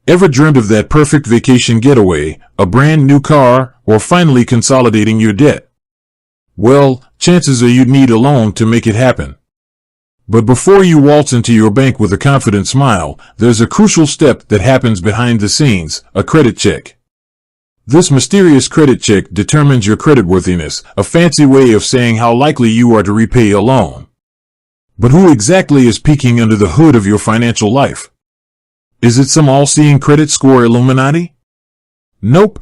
Ever dreamed of that perfect vacation getaway, a brand new car, or finally consolidating your debt? Well, chances are you'd need a loan to make it happen. But before you waltz into your bank with a confident smile, there's a crucial step that happens behind the scenes, a credit check. This mysterious credit check determines your creditworthiness, a fancy way of saying how likely you are to repay a loan. But who exactly is peeking under the hood of your financial life? Is it some all-seeing credit score Illuminati? Nope.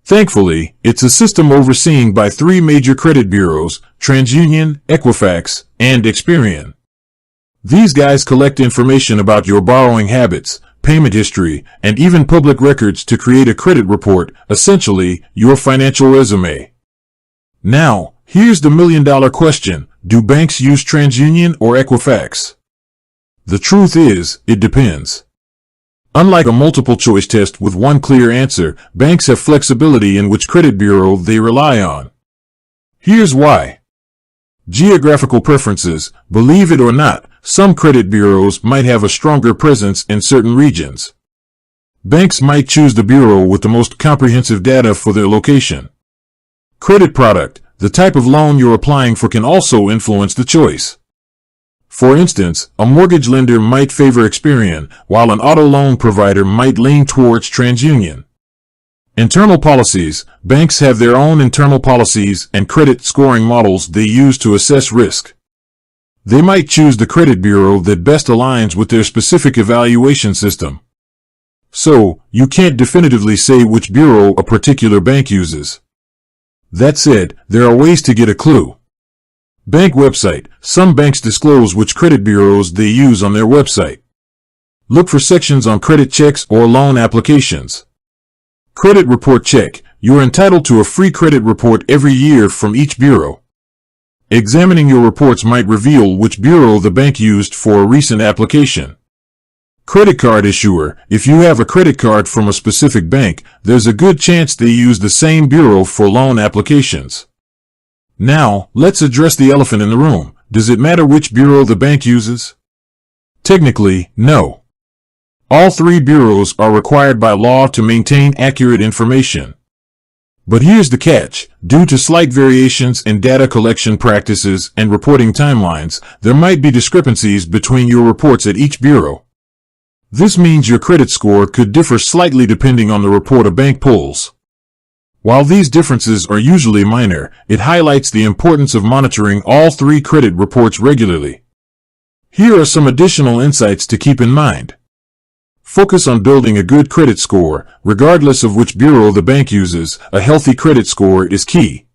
Thankfully, it's a system overseen by three major credit bureaus, Transunion, Equifax, and Experian. These guys collect information about your borrowing habits, payment history, and even public records to create a credit report, essentially, your financial resume. Now, here's the million-dollar question: do banks use Transunion or Equifax? The truth is, it depends. Unlike a multiple-choice test with one clear answer, banks have flexibility in which credit bureau they rely on. Here's why. Geographical preferences. Believe it or not, some credit bureaus might have a stronger presence in certain regions. Banks might choose the bureau with the most comprehensive data for their location. Credit product. The type of loan you're applying for can also influence the choice. For instance, a mortgage lender might favor Experian, while an auto loan provider might lean towards Transunion. Internal policies. Banks have their own internal policies and credit scoring models they use to assess risk. They might choose the credit bureau that best aligns with their specific evaluation system. So, you can't definitively say which bureau a particular bank uses. That said, there are ways to get a clue. Bank website. Some banks disclose which credit bureaus they use on their website. Look for sections on credit checks or loan applications. Credit report check. You are entitled to a free credit report every year from each bureau. Examining your reports might reveal which bureau the bank used for a recent application. Credit card issuer. If you have a credit card from a specific bank, there's a good chance they use the same bureau for loan applications. Now, let's address the elephant in the room. Does it matter which bureau the bank uses? Technically, no. All three bureaus are required by law to maintain accurate information. But here's the catch. Due to slight variations in data collection practices and reporting timelines, there might be discrepancies between your reports at each bureau. This means your credit score could differ slightly depending on the report a bank pulls. While these differences are usually minor, it highlights the importance of monitoring all three credit reports regularly. Here are some additional insights to keep in mind. Focus on building a good credit score. Regardless of which bureau the bank uses, a healthy credit score is key.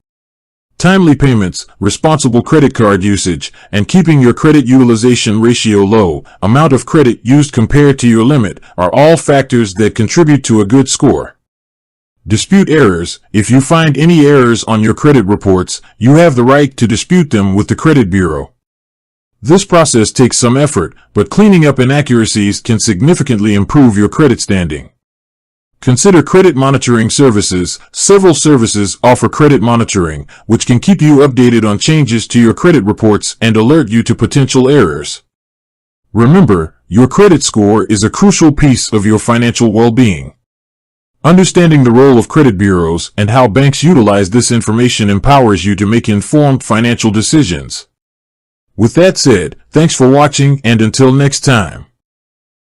Timely payments, responsible credit card usage, and keeping your credit utilization ratio low, amount of credit used compared to your limit, are all factors that contribute to a good score. Dispute errors. If you find any errors on your credit reports, you have the right to dispute them with the credit bureau. This process takes some effort, but cleaning up inaccuracies can significantly improve your credit standing. Consider credit monitoring services. Several services offer credit monitoring, which can keep you updated on changes to your credit reports and alert you to potential errors. Remember, your credit score is a crucial piece of your financial well-being. Understanding the role of credit bureaus and how banks utilize this information empowers you to make informed financial decisions. With that said, thanks for watching, and until next time.